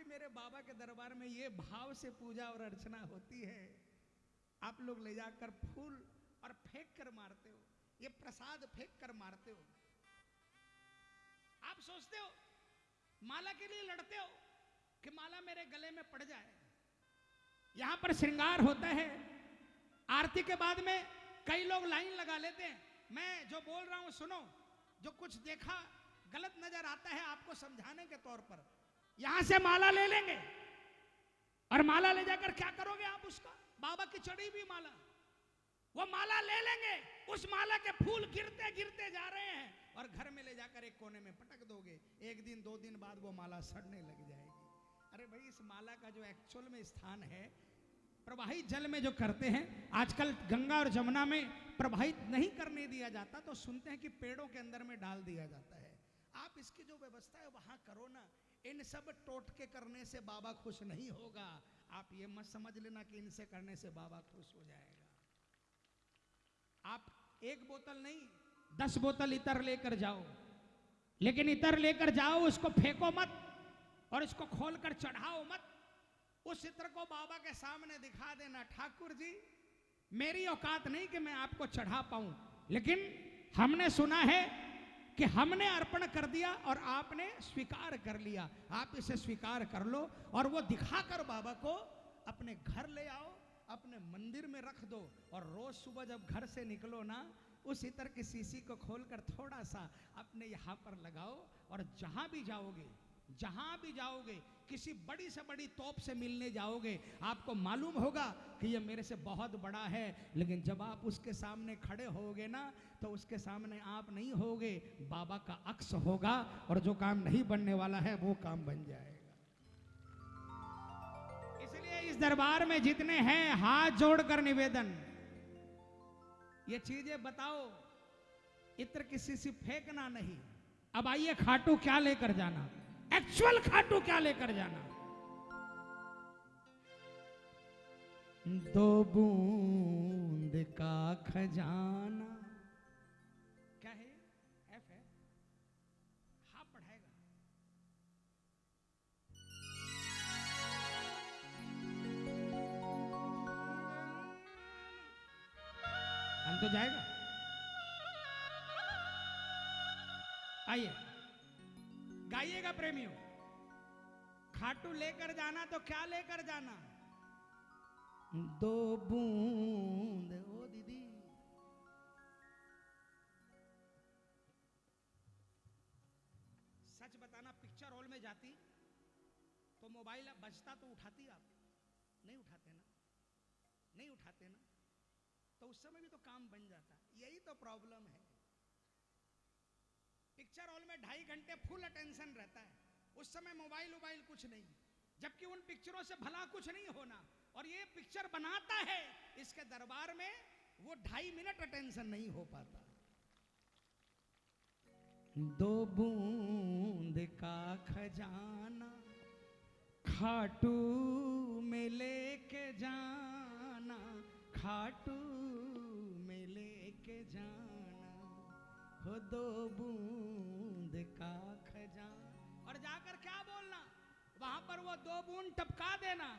भी मेरे बाबा के दरबार में ये भाव से पूजा और अर्चना होती है, आप लोग ले जाकर फूल और फेंक कर मारते हो, ये प्रसाद फेंक कर मारते हो। आप सोचते हो माला के लिए लड़ते हो कि माला मेरे गले में पड़ जाए। यहां पर श्रृंगार होता है, आरती के बाद में कई लोग लाइन लगा लेते हैं। मैं जो बोल रहा हूं सुनो, जो कुछ देखा गलत नजर आता है आपको समझाने के तौर पर, यहां से माला ले लेंगे और माला ले जाकर क्या करोगे आप? उसका बाबा की चढ़ी हुई माला, वो माला ले लेंगे, उस माला के फूल गिरते गिरते जा रहे हैं और घर में ले जाकर एक कोने में पटक दोगे। एक दिन 2 दिन बाद वो माला सड़ने लग जाएगी। अरे भाई, इस माला का जो एक्चुअल में स्थान है प्रवाहित जल में जो करते हैं, आजकल गंगा और जमुना में प्रवाहित नहीं करने दिया जाता, तो सुनते हैं कि पेड़ों के अंदर में डाल दिया जाता है। आप इसकी जो व्यवस्था है वहां करो ना। इन सब टोटके करने से बाबा खुश नहीं होगा। आप ये मत समझ लेना कि इनसे करने से बाबा खुश हो जाएगा। आप 1 बोतल नहीं 10 बोतल इतर लेकर जाओ, लेकिन इतर लेकर जाओ, उसको फेंको मत और इसको खोलकर चढ़ाओ मत। उस इत्र को बाबा के सामने दिखा देना, ठाकुर जी मेरी औकात नहीं कि मैं आपको चढ़ा पाऊं, लेकिन हमने सुना है कि हमने अर्पण कर दिया और आपने स्वीकार कर लिया, आप इसे स्वीकार कर लो। और वो दिखाकर बाबा को अपने घर ले आओ, अपने मंदिर में रख दो और रोज सुबह जब घर से निकलो ना, उस इत्र की शीशी को खोलकर थोड़ा सा अपने यहाँ पर लगाओ और जहां भी जाओगे किसी बड़ी से बड़ी तोप से मिलने जाओगे, आपको मालूम होगा कि ये मेरे से बहुत बड़ा है, लेकिन जब आप उसके सामने खड़े होगे ना, तो उसके सामने आप नहीं होगे, बाबा का अक्स होगा और जो काम नहीं बनने वाला है वो काम बन जाएगा। इसलिए इस दरबार में जितने हैं, हाथ जोड़कर निवेदन, ये चीजें बताओ, इत्र किसी से फेंकना नहीं। अब आइए, खाटू क्या लेकर जाना, एक्चुअल खाटू क्या लेकर जाना? 2 बूंद का खजाना, क्या है? एफ है, हाँ पढ़ाएगा। हम तो जाएगा। आइए गाइएगा प्रेमियों। खाटू लेकर जाना तो क्या लेकर जाना? 2 बूंद। ओ दीदी, सच बताना, पिक्चर हॉल में जाती तो मोबाइल बजता तो उठाती आप? नहीं उठाते ना, नहीं उठाते ना, तो उस समय भी तो काम बन जाता। यही तो प्रॉब्लम है। पिक्चर हॉल में 2.5 घंटे फुल अटेंशन रहता है, उस समय मोबाइल कुछ नहीं, जबकि उन पिक्चरों से भला कुछ नहीं होना। और ये पिक्चर बनाता है, इसके दरबार में वो 2.5 मिनट अटेंशन नहीं हो पाता। 2 बूंद का खजाना खाटू में लेके जाना, खाटू में लेके जाना, हो 2 बूंद का खजाना। और जाकर क्या बोलना? वहां पर वो 2 बूंद टपका देना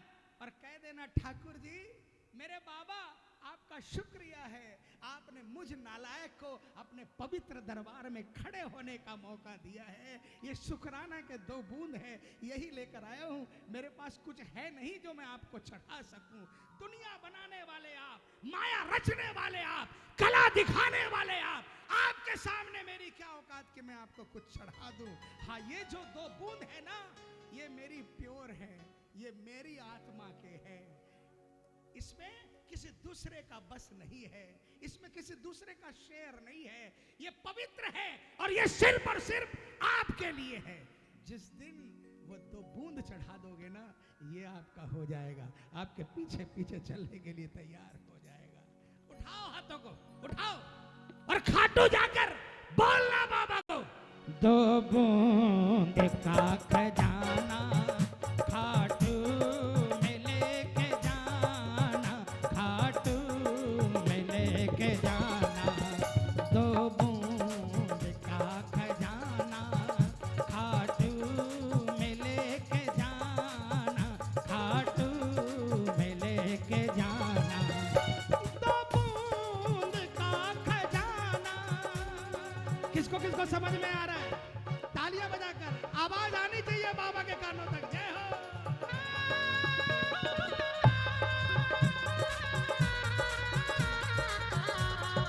और कह देना, ठाकुर जी मेरे बाबा आपका शुक्रिया है, आपने मुझ नालायक को अपने पवित्र दरबार में खड़े होने का मौका दिया है। ये शुक्राना के 2 बूंद है, यही लेकर आया हूं। मेरे पास कुछ है नहीं जो मैं आपको चढ़ा सकूं। दुनिया बनाने वाले आप, माया रचने वाले आप, कला दिखाने वाले आप, आपके सामने मेरी क्या औकात कि मैं आपको कुछ चढ़ा दूं। हाँ, ये जो 2 बूंद है ना, ये मेरी प्योर है, ये मेरी आत्मा के है। इसमें किसी दूसरे का बस नहीं है, इसमें किसी दूसरे का शेयर नहीं है। ये पवित्र है और ये सिर्फ और सिर्फ आपके लिए है। जिस दिन वो 2 बूंद चढ़ा दोगे ना, ये आपका हो जाएगा, आपके पीछे पीछे चलने के लिए तैयार हो जाएगा। उठाओ हाथों को, उठाओ और खाटू जाकर बोलना बाबा को, 2 बूंद का खजाना खाटू में लेके जाना, खाटू में लेके जाना, 2 बूंद का खजाना खाटू में लेके जाना। किसको किसको समझ में आ रहा है? तालियां बजाकर आवाज आनी चाहिए बाबा के कानों तक। जय हो।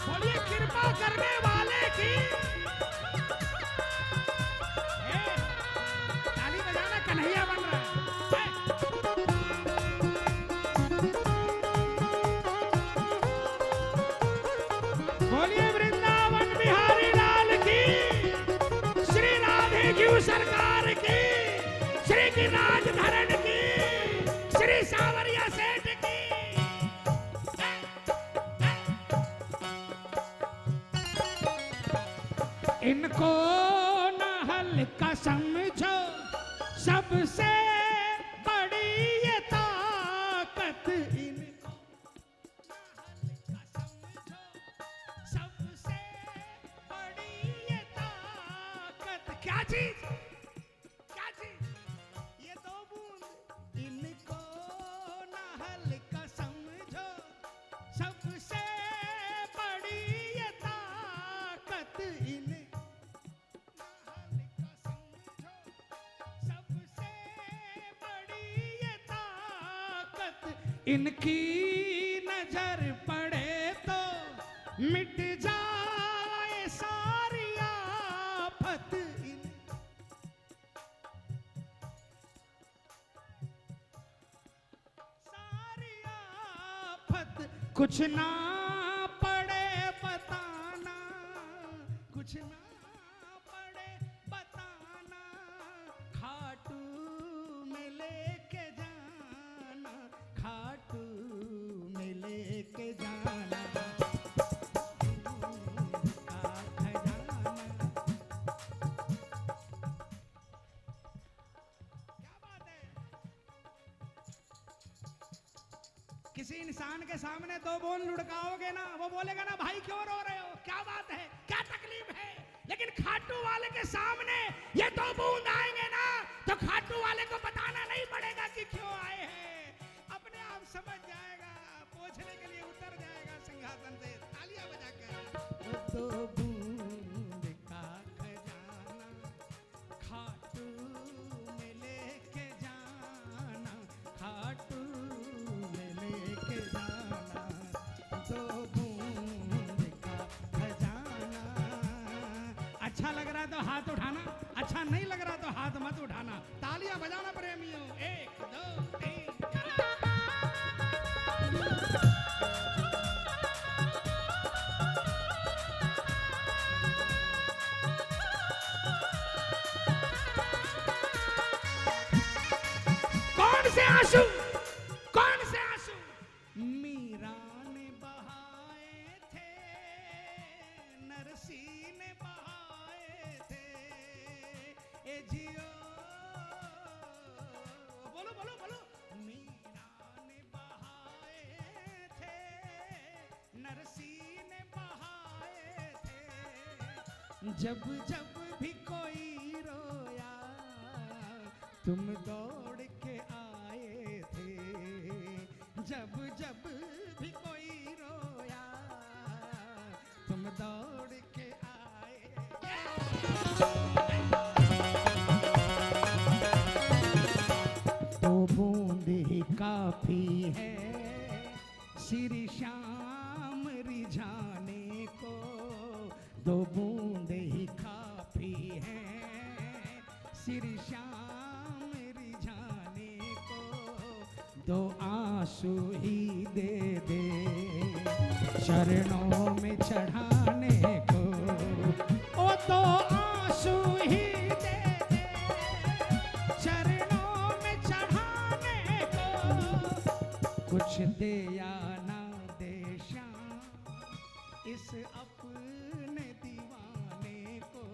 बोलिए कृपा करने वाले की। ताली बजाना कन्हैया बन रहा है। बोलिए वृंदावन बिहारी लाल की, श्री राधे जीव सरकार की, श्री गिरिराज धरण की, श्री सावरिया सेठ की। इनको न हल्का समझो, सबसे बड़ी ये ताकत इनको न हल्का समझो, सबसे बड़ी ये ताकत। क्या चीज? क्या चीज? ये दो बूंद। इनको न हल्का समझो, सबसे बड़ी ये ताकत इनको इनकी नजर पड़े तो मिट जाए सारी आफत। सारी आफत कुछ ना पड़े बताना, कुछ ना पड़े बताना, खाटू में लेके जाना, खाटू में लेके जाना का खजाना। क्या बात है? किसी इंसान के सामने दो बूंद लुढ़काओगे ना, वो बोलेगा ना भाई क्यों रो रहे हो, क्या बात है, क्या तकलीफ है। लेकिन खाटू वाले के सामने ये दो बूंद आएंगे ना, तो खाटू वाले को बताना नहीं पड़ेगा कि क्यों आए हैं, अपने आप समझ जाएगा, पूछने के लिए उतर जाएगा सिंहासन से। तालियां बजाकर दो बूंद का खजाना, खाटू में लेके जाना, खाटू में लेके जाना, दो बूंद का खजाना। अच्छा लग रहा है तो हाथ उठाना, अच्छा नहीं लग रहा तो हाथ मत उठाना। तालियां बजाना प्रेमियों। 1 2 3। कौन से आंसू, कौन से आंसू मीरा ने बहाए थे, नरसी ने बहाए थे। ए जियो बोलो बोलो बोलो। मीरा ने बहाए थे, नरसी ने बहाए थे। जब जब भी कोई रोया तुम दौड़ के आए थे, जब जब भी कोई रोया तुम दौड़ के आए। तो बूंद ही काफी है श्री श्याम रिझाने को, दो बूंद ही काफी है श्री श्याम रिझाने को, दो आंसू ही दे दे चरणों में चढ़ाने को, ओ दो आंसू ही दे दे चरणों में चढ़ाने को। कुछ दे या ना दे श्याम इस अपने दीवाने को,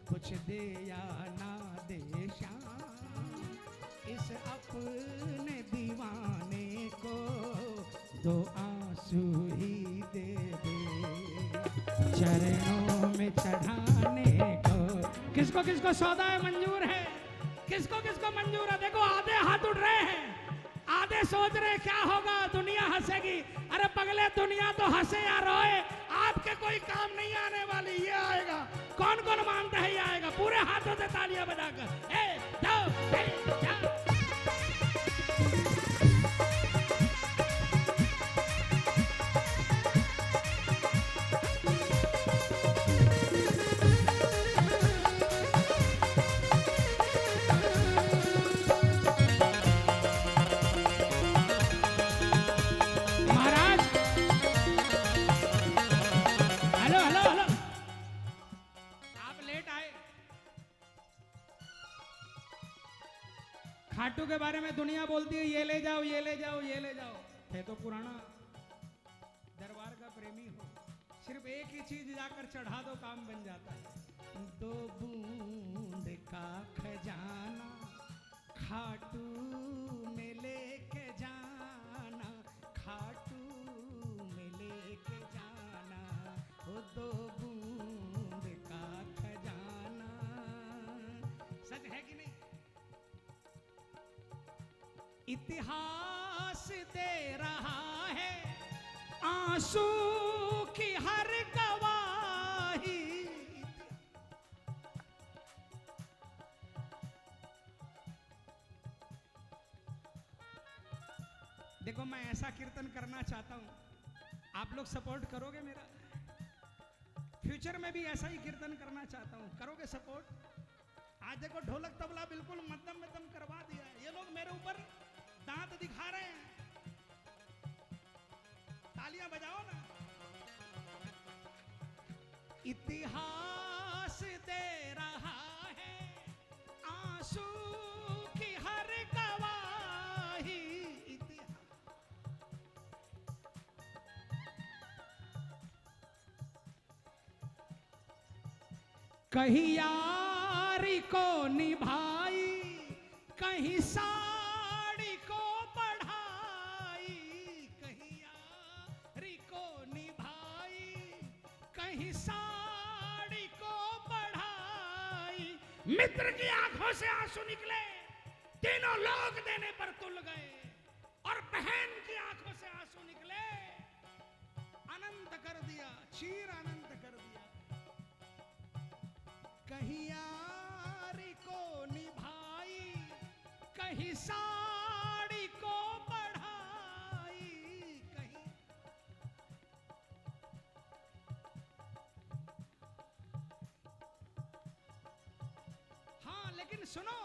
कुछ दे या ना दे श्याम इस अपने दीवाने को, दो आंसू ही दे दे चरणों में चढ़ाने को। किसको किसको सौदा है मंजूर है, किसको किसको मंजूर है? देखो आधे हाथ उठ रहे हैं, आधे सोच रहे क्या होगा, दुनिया हंसेगी। अरे पगले दुनिया तो हंसे या रोए, आप के कोई काम नहीं आने वाली, ये आएगा। कौन कौन मानता है ये आएगा? पूरे हाथों से तालियां बजाकर। 1 2 3 4। खाटू के बारे में दुनिया बोलती है ये ले जाओ, ये ले जाओ, ये ले जाओ। है तो पुराना दरबार का प्रेमी हो, सिर्फ एक ही चीज जाकर चढ़ा दो, काम बन जाता है। 2 बूंद का खजाना खाटू में लेके जाना, खाटू में लेके जाना, वो 2 बूंद का खजाना। सच है कि नहीं? इतिहास दे रहा है आंसू की हर गवाही। देखो मैं ऐसा कीर्तन करना चाहता हूं, आप लोग सपोर्ट करोगे मेरा? फ्यूचर में भी ऐसा ही कीर्तन करना चाहता हूं, करोगे सपोर्ट? आज देखो ढोलक तबला बिल्कुल मध्यम मध्यम करवा दिया है, ये लोग मेरे ऊपर दांत दिखा रहे हैं। तालियां बजाओ ना। इतिहास दे रहा है आंसू की हर गवाही। कहीं यारी को निभाई, कहीं साड़ी को बढ़ाई, कहीं यारी को निभाई, कहीं साड़ी को बढ़ाई। मित्र की आंखों से आंसू निकले, तीनों लोग देने पर तुल गए, और बहन की आंखों से आंसू निकले, अनंत कर दिया, चीर अनंत कर दिया। कहीं यारी को निभाई, कहीं साड़ी को बढ़ाई, कहीं। हाँ लेकिन सुनो,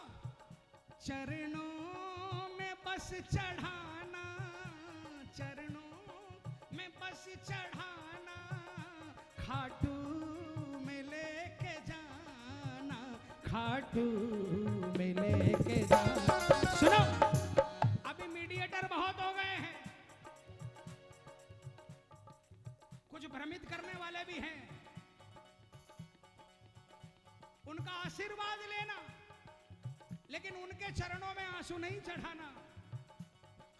चरणों में बस चढ़ाना, चरणों में बस चढ़ाना, खाटू में लेके जाना, खाटू में लेके जाना। सुनो, अभी मीडिएटर बहुत हो गए हैं, कुछ भ्रमित करने वाले भी हैं, उनका आशीर्वाद लेना, लेकिन उनके चरणों में आंसू नहीं चढ़ाना।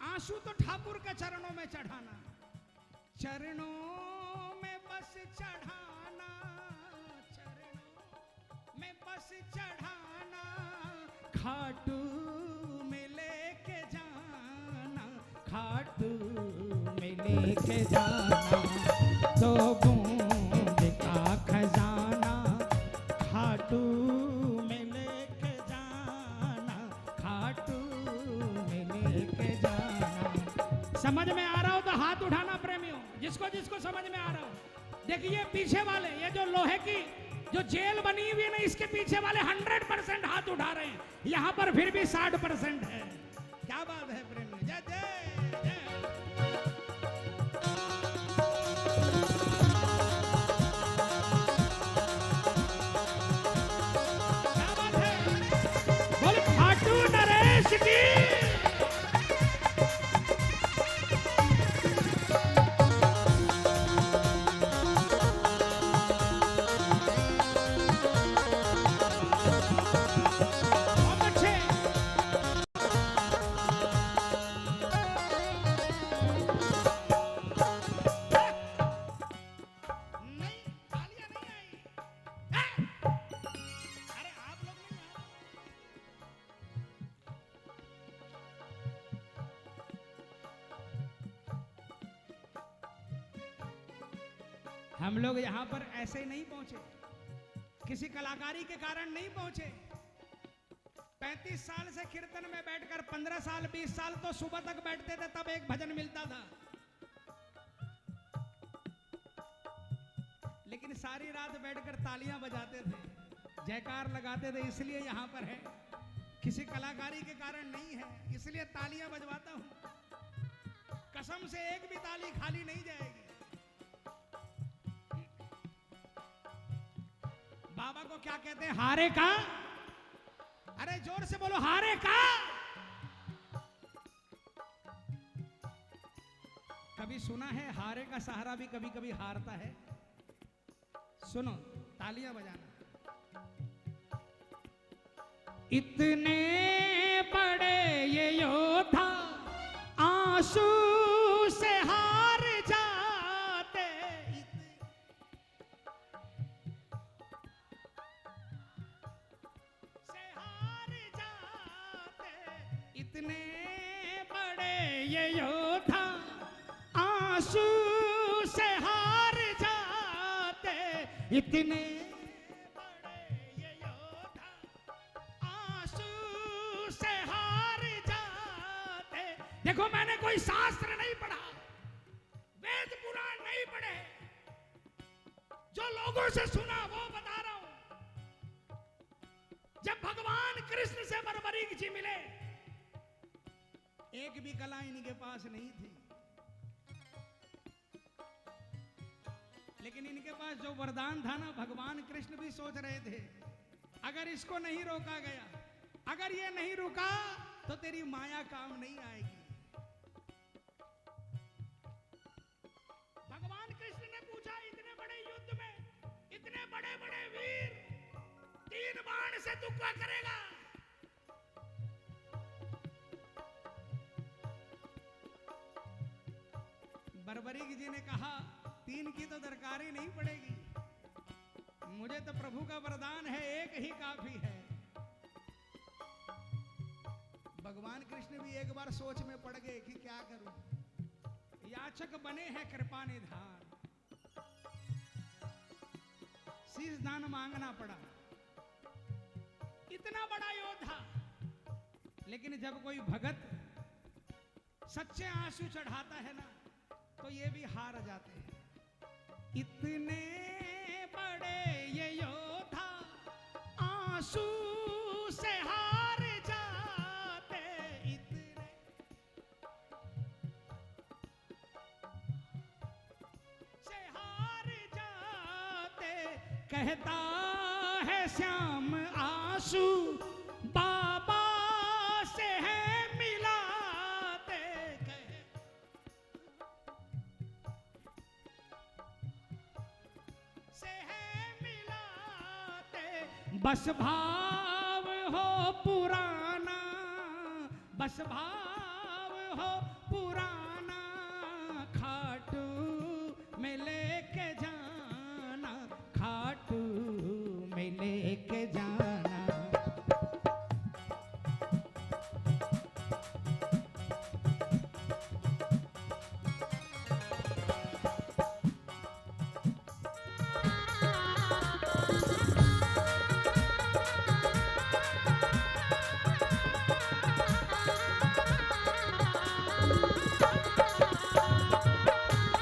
आंसू तो ठाकुर के चरणों में चढ़ाना। चरणों में बस चढ़ाना, चरणों में बस चढ़ाना, खाटू में लेके जाना, खाटू में लेके जाना। 2 बूंद का खजाना खाटू में लेके जाना, खाटू में लेके जाना। समझ में आ रहा हो तो हाथ उठाना प्रेमियों, जिसको जिसको समझ में आ रहा हो। देखिए पीछे वाले, ये जो लोहे की जो जेल बनी हुई है ना, इसके पीछे वाले 100% हाथ उठा रहे हैं, यहाँ पर फिर भी 60% है। क्या बात है प्रेमी, जय जय जय। क्या बात है, बोल खाटू नरेश की। हम लोग यहाँ पर ऐसे नहीं पहुंचे, किसी कलाकारी के कारण नहीं पहुंचे। 35 साल से कीर्तन में बैठकर 15 साल 20 साल तो सुबह तक बैठते थे, तब एक भजन मिलता था। लेकिन सारी रात बैठकर तालियां बजाते थे, जयकार लगाते थे, इसलिए यहां पर है। किसी कलाकारी के कारण नहीं है, इसलिए तालियां बजवाता हूं। कसम से एक भी ताली खाली नहीं जाएगी। बाबा को क्या कहते हैं? हारे का। अरे जोर से बोलो, हारे का। कभी सुना है हारे का सहारा भी कभी कभी हारता है? सुनो, तालियां बजाना। इतने बड़े ये योद्धा आंसू से हार जाते, से हार जाते। इतने बड़े ये योद्धा आंसू से हार जाते, इतने बड़े ये योद्धा आंसू से हार जाते। देखो, मैंने कोई शास्त्र नहीं पढ़ा, वेद पुराण नहीं पढ़े, जो लोगों से सुना वो बता रहा हूं। जब भगवान कृष्ण से बरबरीक जी मिले, एक भी कला इनके पास नहीं थी, लेकिन इनके पास जो वरदान था ना, भगवान कृष्ण भी सोच रहे थे अगर इसको नहीं रोका गया, अगर ये नहीं रुका तो तेरी माया काम नहीं आएगी। भगवान कृष्ण ने पूछा, इतने बड़े युद्ध में इतने बड़े बड़े वीर, 3 बाण से तू क्या करेगा? बरबरीक जी ने कहा, 3 की तो दरकार ही नहीं पड़ेगी, मुझे तो प्रभु का वरदान है, एक ही काफी है। भगवान कृष्ण भी एक बार सोच में पड़ गए कि क्या करूं। याचक बने हैं कृपा निधान, शीश दान मांगना पड़ा। इतना बड़ा योद्धा, लेकिन जब कोई भगत सच्चे आंसू चढ़ाता है ना, तो ये भी हार जाते हैं। इतने बड़े ये योद्धा आंसू से हार जाते, इतने से हार जाते। कहता है श्याम आंसू बाबा से है मिलाते, से है मिलाते। बस भाव हो पुराना, बस भाव हो पुराना, खाटू में लेके जाना, खाटू में लेके जाना।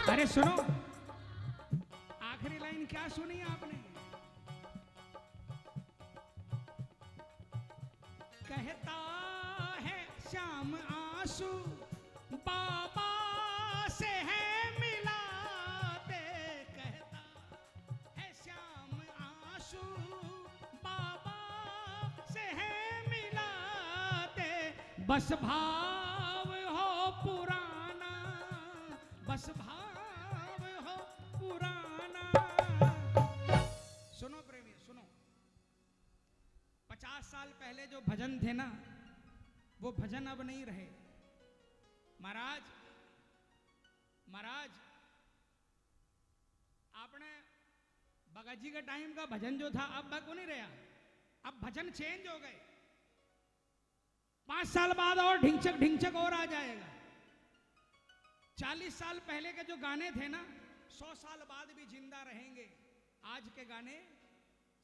अरे सुनो, आखिरी लाइन क्या सुनी आपने? कहता है श्याम आंसू बाबा से है मिलाते, कहता है श्याम आंसू बाबा से है मिलाते। बस भाव हो पुराना, बस भाव हो पुराना। सुनो प्रेमी, सुनो, 50 साल पहले जो भजन थे ना, वो भजन अब नहीं रहे। महाराज, महाराज, आपने भगत जी के टाइम का भजन जो था अब वो नहीं रहा, अब भजन चेंज हो गए। 5 साल बाद और ढिंचक ढिंचक और आ जाएगा। 40 साल पहले के जो गाने थे ना, 100 साल बाद भी जिंदा रहेंगे। आज के गाने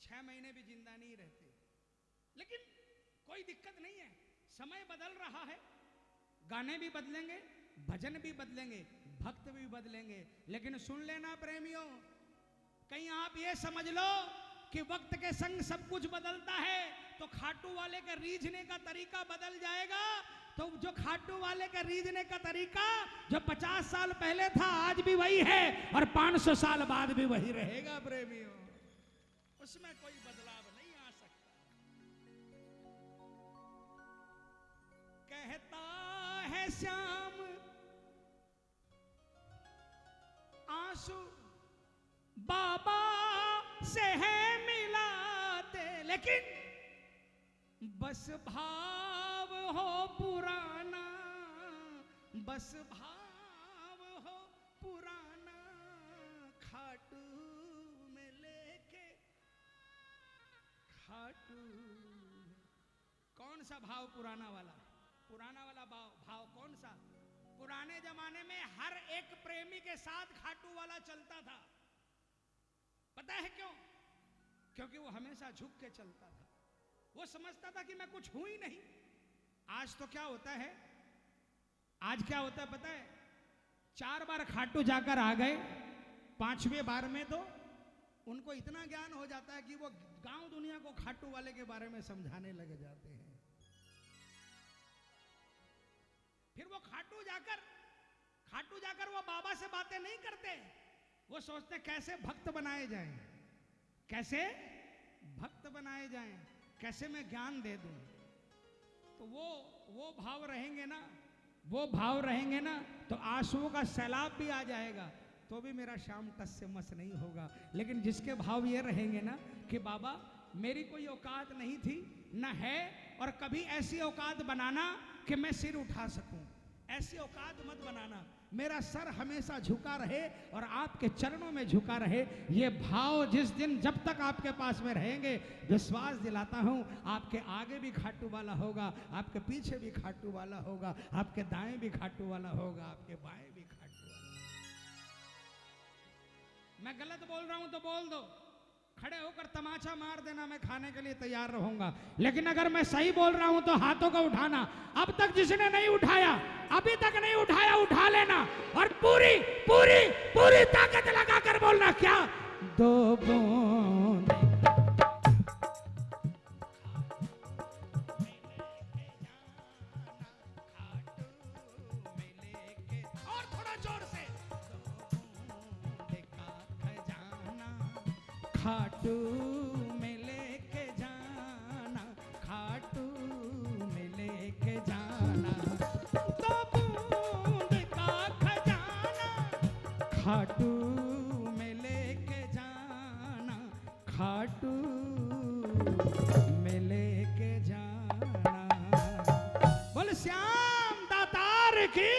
6 महीने भी जिंदा नहीं रहते। लेकिन कोई दिक्कत नहीं है, समय बदल रहा है, गाने भी बदलेंगे, भजन भी बदलेंगे, भक्त भी बदलेंगे। लेकिन सुन लेना प्रेमियों, कहीं आप ये समझ लो कि वक्त के संग सब कुछ बदलता है, तो खाटू वाले के रीझने का तरीका बदल जाएगा। तो जो खाटू वाले के रीझने का तरीका जो 50 साल पहले था, आज भी वही है और 500 साल बाद भी वही रहेगा प्रेमियों। उसमें कोई बदलाव नहीं आ सकता। कहता है श्याम आंसू बाबा से है मिलाते, लेकिन बस भाव हो पुराना, बस भाव हो पुराना, खाटू में लेके खाटू। कौन सा भाव पुराना वाला? पुराना वाला भाव कौन सा? पुराने जमाने में हर एक प्रेमी के साथ खाटू वाला चलता था। पता है क्यों? क्योंकि वो हमेशा झुक के चलता था। वो समझता था कि मैं कुछ हूं ही नहीं। आज तो क्या होता है, आज क्या होता है पता है? 4 बार खाटू जाकर आ गए, 5वें बार में तो उनको इतना ज्ञान हो जाता है कि वो गांव दुनिया को खाटू वाले के बारे में समझाने लग जाते हैं। फिर वो खाटू जाकर वो बाबा से बातें नहीं करते, वो सोचते कैसे भक्त बनाए जाएं, कैसे भक्त बनाए जाएं, कैसे मैं ज्ञान दे दूं। तो वो भाव रहेंगे ना, वो भाव रहेंगे ना, तो आंसुओं का सैलाब भी आ जाएगा तो भी मेरा शाम टस से मस नहीं होगा। लेकिन जिसके भाव ये रहेंगे ना कि बाबा मेरी कोई औकात नहीं थी, न है, और कभी ऐसी औकात बनाना कि मैं सिर उठा सकूं, ऐसी औकात मत बनाना, मेरा सर हमेशा झुका रहे और आपके चरणों में झुका रहे। ये भाव जिस दिन जब तक आपके पास में रहेंगे, विश्वास दिलाता हूं आपके आगे भी खाटू वाला होगा, आपके पीछे भी खाटू वाला होगा, आपके दाएं भी खाटू वाला होगा, आपके बाएं भी खाटू वाला। मैं गलत बोल रहा हूं तो बोल दो, खड़े होकर तमाचा मार देना, मैं खाने के लिए तैयार रहूंगा। लेकिन अगर मैं सही बोल रहा हूं तो हाथों को उठाना। अब तक जिसने नहीं उठाया, अभी तक नहीं उठाया, उठा लेना और पूरी पूरी पूरी ताकत लगाकर बोलना, क्या? 2 बूंद और थोड़ा जोर से, खाटू में लेके जाना, खाटू में लेके जाना, 2 बूंद का खजाना, खाटू में लेके जाना, खाटू में लेके जाना। बोल श्याम दातार की।